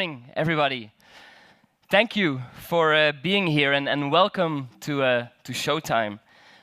Morning, everybody. Thank you for being here and welcome to Showtime.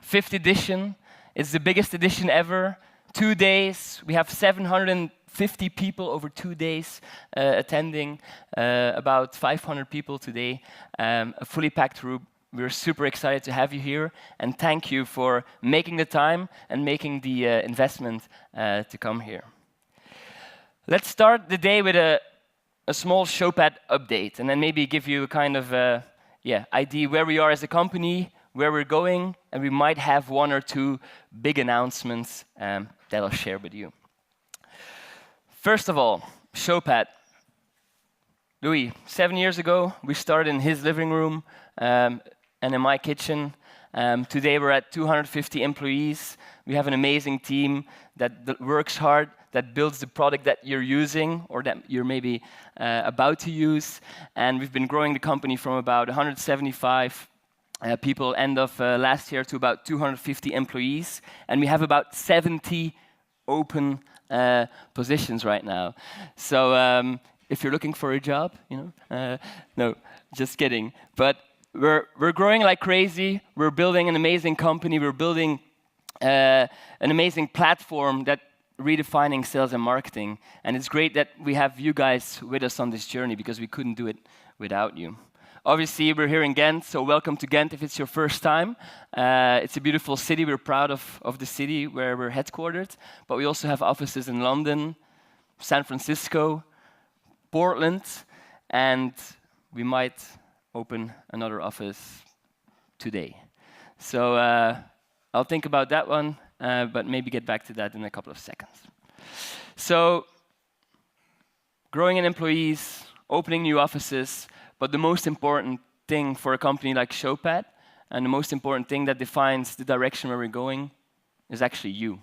5th edition. It's the biggest edition ever. 2 days. We have 750 people over 2 days attending. About 500 people today. A fully packed room. We're super excited to have you here, and thank you for making the time and making the investment to come here. Let's start the day with a small Showpad update, and then maybe give you a kind of idea where we are as a company, where we're going, and we might have 1 or 2 big announcements that I'll share with you. First of all, Showpad. Louis, 7 years ago, we started in his living room and in my kitchen. Today we're at 250 employees. We have an amazing team that works hard, that builds the product that you're using or that you're maybe about to use. And we've been growing the company from about 175 people end of last year to about 250 employees. And we have about 70 open positions right now. So if you're looking for a job, no, just kidding. But we're growing like crazy. We're building an amazing company. We're building an amazing platform that redefining sales and marketing. And it's great that we have you guys with us on this journey because we couldn't do it without you. Obviously, we're here in Ghent, so welcome to Ghent if it's your first time. It's a beautiful city. We're proud of the city where we're headquartered. But we also have offices in London, San Francisco, Portland, and we might open another office today. So I'll think about that one, but maybe get back to that in a couple of seconds. So growing in employees, opening new offices, but the most important thing for a company like Showpad, and the most important thing that defines the direction where we're going, is actually you.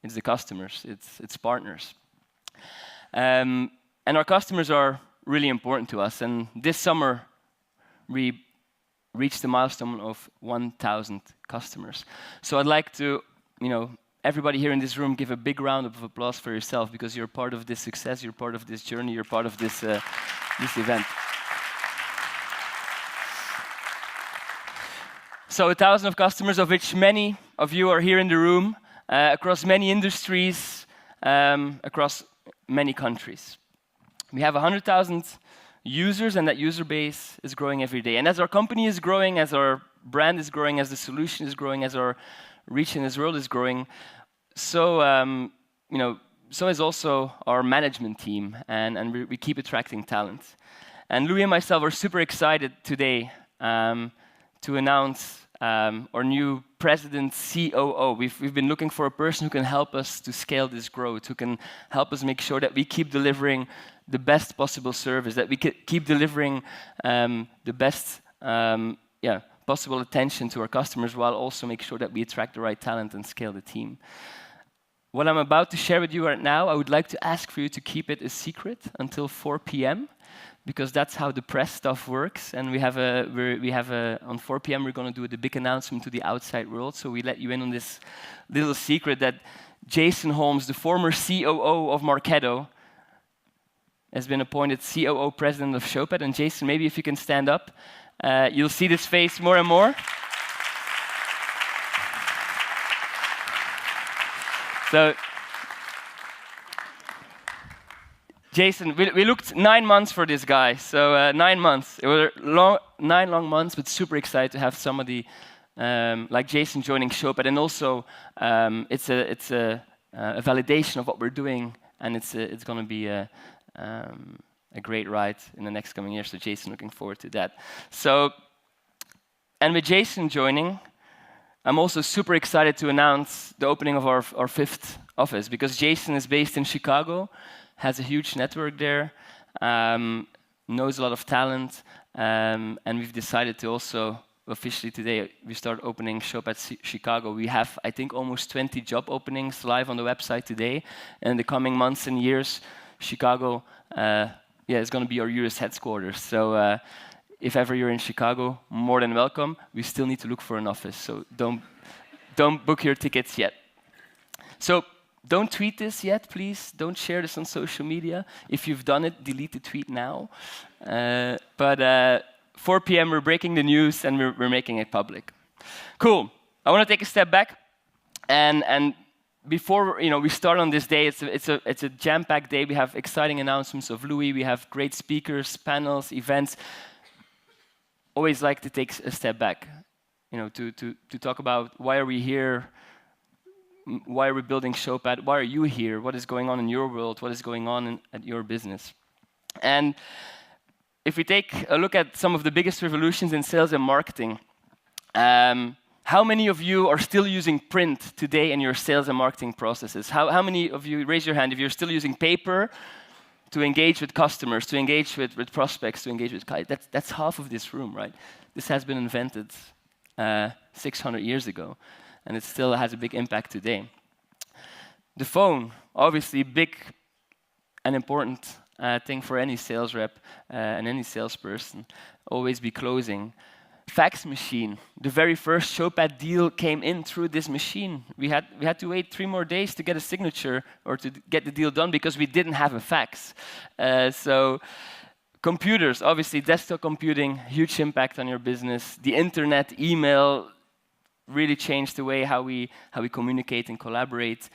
It's the customers, it's partners. And our customers are really important to us, and this summer, we reached the milestone of 1,000 customers. So I'd like to, everybody here in this room, give a big round of applause for yourself because you're part of this success, you're part of this journey, you're part of this event. So 1,000 of customers, of which many of you are here in the room, across many industries, across many countries. We have 100,000 users, and that user base is growing every day. And as our company is growing, as our brand is growing, as the solution is growing, as our reach in this world is growing, so so is also our management team, and we keep attracting talent. And Louis and myself are super excited today to announce our new president, COO. We've been looking for a person who can help us to scale this growth, who can help us make sure that we keep delivering the best possible service, that we keep delivering the best possible attention to our customers, while also make sure that we attract the right talent and scale the team. What I'm about to share with you right now, I would like to ask for you to keep it a secret until 4 p.m. because that's how the press stuff works. And we have on 4 p.m. we're going to do the big announcement to the outside world. So we let you in on this little secret that Jason Holmes, the former COO of Marketo, has been appointed COO president of Showpad. And Jason, maybe if you can stand up, you'll see this face more and more. So, Jason, we looked 9 months for this guy. So 9 months. It were 9 long months, but super excited to have somebody like Jason joining Showpad. And also, it's a validation of what we're doing, and it's going to be a great ride in the next coming years. So Jason, looking forward to that. So, and with Jason joining, I'm also super excited to announce the opening of our 5th office, because Jason is based in Chicago, has a huge network there, knows a lot of talent, and we've decided to also, officially today, we start opening Showpad Chicago. We have, I think, almost 20 job openings live on the website today, and in the coming months and years, Chicago is going to be our US headquarters. So if ever you're in Chicago, more than welcome. We still need to look for an office, so don't book your tickets yet. So Don't tweet this yet, please. Don't share this on social media. If you've done it, delete the tweet now. But 4 p.m., we're breaking the news, and we're making it public. Cool. I want to take a step back, and before we start on this day, it's a jam-packed day. We have exciting announcements of Louis. We have great speakers, panels, events. Always like to take a step back, to talk about why are we here, why are we building Showpad, why are you here, what is going on in your world, what is going on at your business. And if we take a look at some of the biggest revolutions in sales and marketing, how many of you are still using print today in your sales and marketing processes? How many of you, raise your hand, if you're still using paper to engage with customers, to engage with prospects, to engage with clients? That's half of this room, right? This has been invented 600 years ago, and it still has a big impact today. The phone, obviously big and important thing for any sales rep and any salesperson. Always be closing. Fax machine. The very first Showpad deal came in through this machine. We had to wait 3 more days to get a signature or to get the deal done because we didn't have a fax. So computers, obviously desktop computing, huge impact on your business. The internet, email, really changed the way how we communicate and collaborate.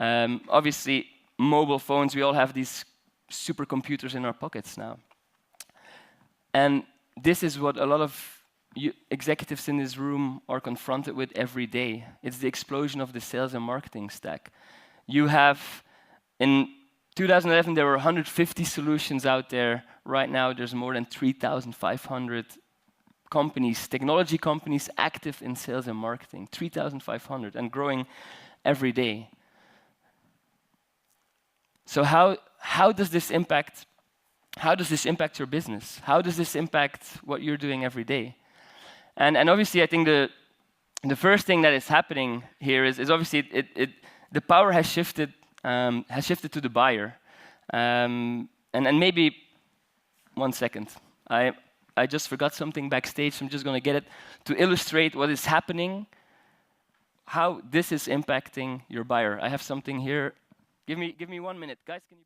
Obviously, mobile phones. We all have these supercomputers in our pockets now. And this is what a lot of executives in this room are confronted with every day. It's the explosion of the sales and marketing stack. You have, in 2011, there were 150 solutions out there. Right now, there's more than 3,500 companies, technology companies, active in sales and marketing. 3,500, and growing every day. So how does this impact? How does this impact your business? How does this impact what you're doing every day? And obviously, I think the first thing that is happening here is obviously the power has shifted to the buyer. And maybe 1 second, I just forgot something backstage. So I'm just going to get it to illustrate what is happening, how this is impacting your buyer. I have something here. Give me 1 minute, guys. Can you?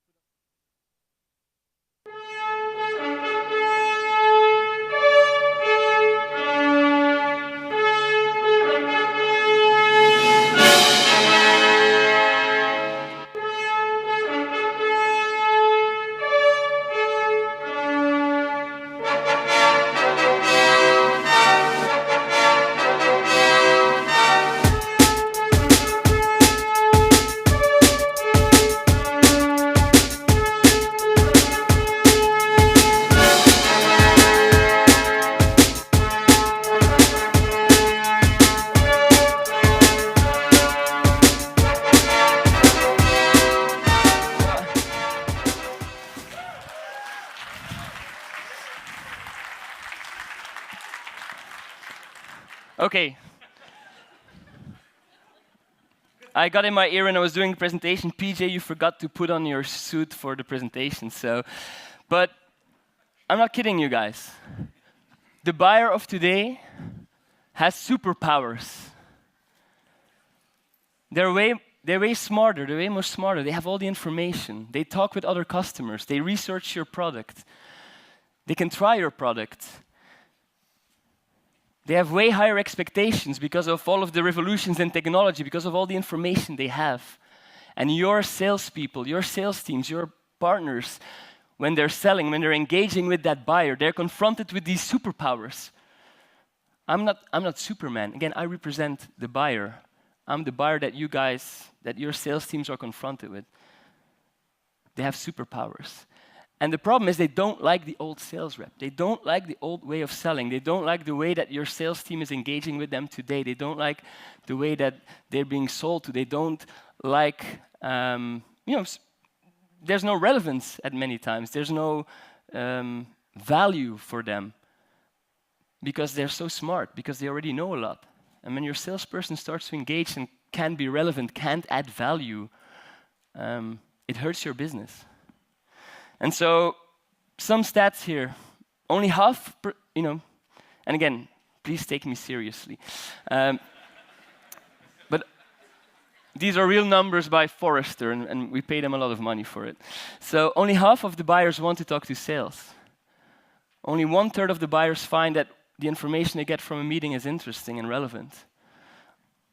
Okay. I got in my ear when I was doing the presentation, PJ, you forgot to put on your suit for the presentation. But I'm not kidding you guys. The buyer of today has superpowers. They're way smarter. They're way more smarter. They have all the information. They talk with other customers. They research your product. They can try your product. They have way higher expectations because of all of the revolutions in technology, because of all the information they have. And your salespeople, your sales teams, your partners, when they're selling, when they're engaging with that buyer, they're confronted with these superpowers. I'm not Superman. Again, I represent the buyer. I'm the buyer that your sales teams are confronted with. They have superpowers. And the problem is they don't like the old sales rep. They don't like the old way of selling. They don't like the way that your sales team is engaging with them today. They don't like the way that they're being sold to. They don't like, there's no relevance at many times. There's no value for them because they're so smart, because they already know a lot. And when your salesperson starts to engage and can be relevant, can't add value, it hurts your business. And so, some stats here. Only half, and again, please take me seriously. But These are real numbers by Forrester, and we pay them a lot of money for it. So only half of the buyers want to talk to sales. Only 1/3 of the buyers find that the information they get from a meeting is interesting and relevant.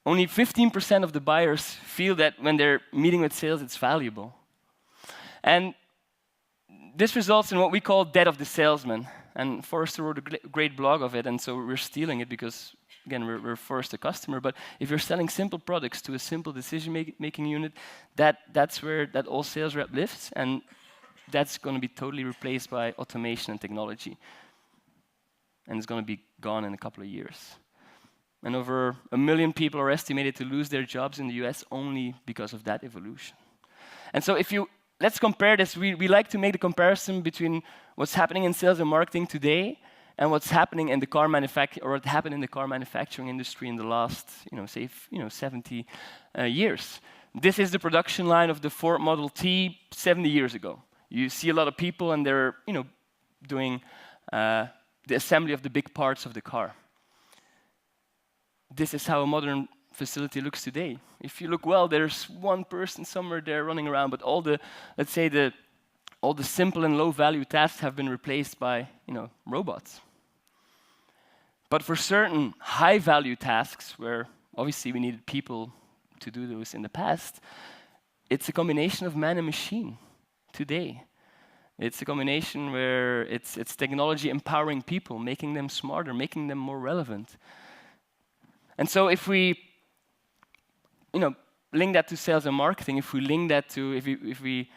Only 15% of the buyers feel that when they're meeting with sales, it's valuable. And this results in what we call death of the salesman. And Forrester wrote a great blog of it, and so we're stealing it because, again, we're Forrester customer. But if you're selling simple products to a simple decision-making unit, that's where that all sales rep lives, and that's going to be totally replaced by automation and technology. And it's going to be gone in a couple of years. And over 1 million people are estimated to lose their jobs in the US only because of that evolution. And so let's compare this. We like to make the comparison between what's happening in sales and marketing today and what's happening in the car manufacturing, or what happened in the car manufacturing industry in the last, 70 years. This is the production line of the Ford Model T 70 years ago. You see a lot of people, and they're, doing the assembly of the big parts of the car. This is how a modern facility looks today. If you look well, there's one person somewhere there running around, but all the, let's say, all the simple and low-value tasks have been replaced by, robots. But for certain high-value tasks, where obviously we needed people to do those in the past, it's a combination of man and machine today. It's a combination where it's technology empowering people, making them smarter, making them more relevant. And so if we, link that to sales and marketing, if we link that to, if we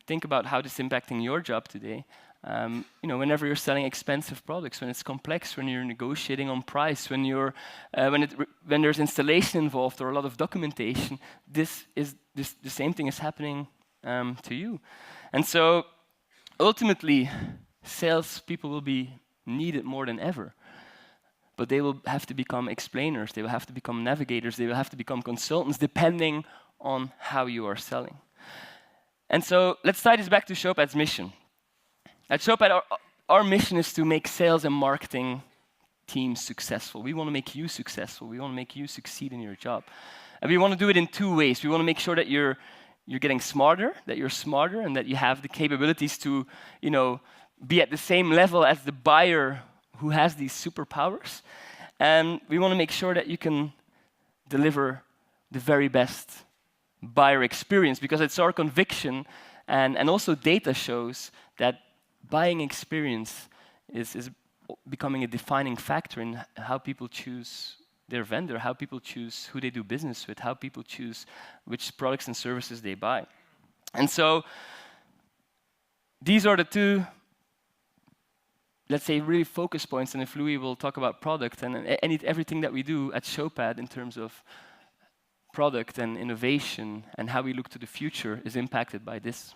think about how this is impacting your job today, whenever you're selling expensive products, when it's complex, when you're negotiating on price, when there's installation involved or a lot of documentation, the same thing is happening to you. And so ultimately, salespeople will be needed more than ever. But they will have to become explainers, they will have to become navigators, they will have to become consultants, depending on how you are selling. And so let's tie this back to Showpad's mission. At Showpad, our mission is to make sales and marketing teams successful. We want to make you successful. We want to make you succeed in your job. And we want to do it in two ways. We want to make sure that you're getting smarter, and that you have the capabilities to, be at the same level as the buyer who has these superpowers. And we want to make sure that you can deliver the very best buyer experience, because it's our conviction, and also data shows that buying experience is becoming a defining factor in how people choose their vendor, how people choose who they do business with, how people choose which products and services they buy. And so these are the two, let's say, really focus points. And if Louis will talk about product and everything that we do at Showpad in terms of product and innovation and how we look to the future is impacted by this.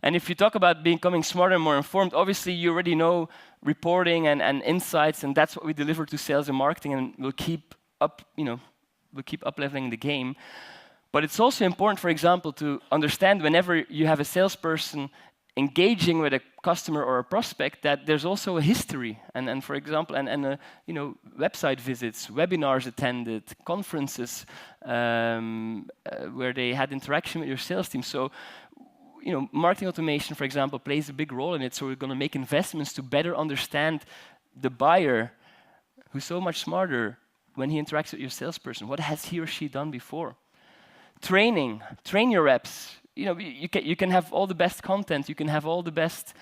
And if you talk about becoming smarter and more informed, obviously you already know reporting and insights, and that's what we deliver to sales and marketing, and we'll keep up-leveling the game. But it's also important, for example, to understand whenever you have a salesperson engaging with a customer or a prospect, that there's also a history, and for example, website visits, webinars attended, conferences where they had interaction with your sales team. So, marketing automation, for example, plays a big role in it. So we're going to make investments to better understand the buyer, who's so much smarter when he interacts with your salesperson. What has he or she done before? Train your reps. You can have all the best content, you can have all the best,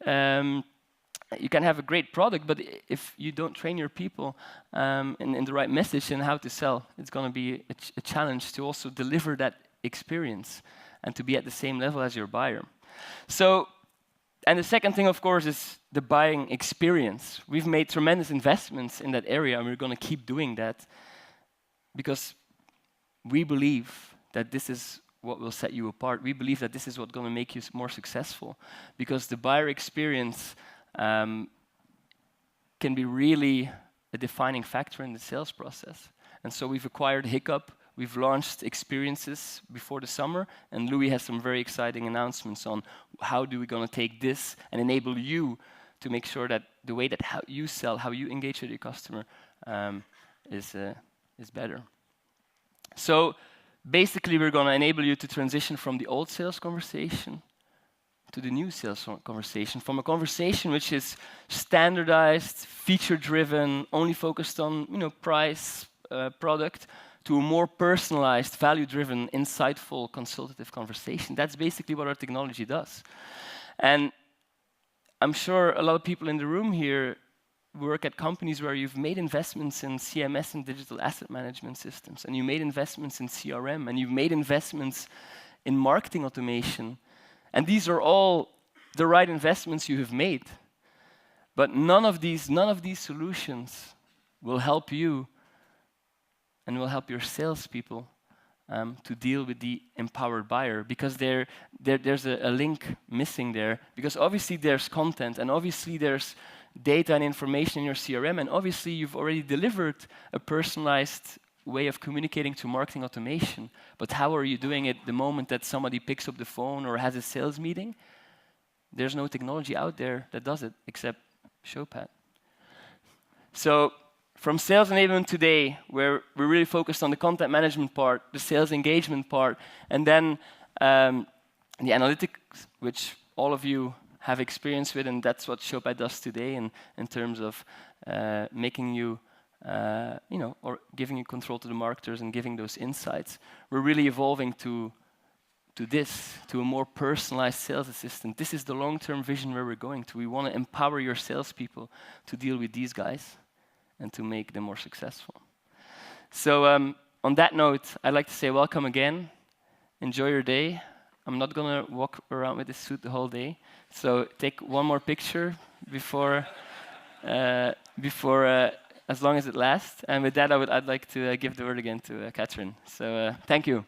you can have a great product, but if you don't train your people in the right message and how to sell, it's going to be a challenge to also deliver that experience and to be at the same level as your buyer. So, and the second thing, of course, is the buying experience. We've made tremendous investments in that area, and we're going to keep doing that because we believe that this is what will set you apart. We believe that this is what's going to make you more successful, because the buyer experience can be really a defining factor in the sales process. And so we've acquired Hiccup, we've launched experiences before the summer, and Louis has some very exciting announcements on how do we going to take this and enable you to make sure that the way that how you sell, how you engage with your customer is better. So basically, we're going to enable you to transition from the old sales conversation to the new sales conversation, from a conversation which is standardized, feature-driven, only focused on price, product, to a more personalized, value-driven, insightful, consultative conversation. That's basically what our technology does. And I'm sure a lot of people in the room here work at companies where you've made investments in CMS and digital asset management systems, and you made investments in CRM, and you've made investments in marketing automation. And these are all the right investments you have made. But none of these solutions will help you and will help your salespeople to deal with the empowered buyer, because there's a link missing there. Because obviously there's content, and obviously there's data and information in your CRM, and obviously you've already delivered a personalized way of communicating to marketing automation. But how are you doing it the moment that somebody picks up the phone or has a sales meeting? There's no technology out there that does it except Showpad. So from sales enablement today, where we're really focused on the content management part, the sales engagement part, and then the analytics, which all of you have experience with, and that's what Showpad does today in terms of making you, or giving you control to the marketers and giving those insights. We're really evolving to a more personalized sales assistant. This is the long-term vision where we're going to. We want to empower your salespeople to deal with these guys and to make them more successful. So on that note, I'd like to say welcome again. Enjoy your day. I'm not going to walk around with this suit the whole day. So take one more picture before as long as it lasts. And with that, I'd like to give the word again to Catherine. So thank you.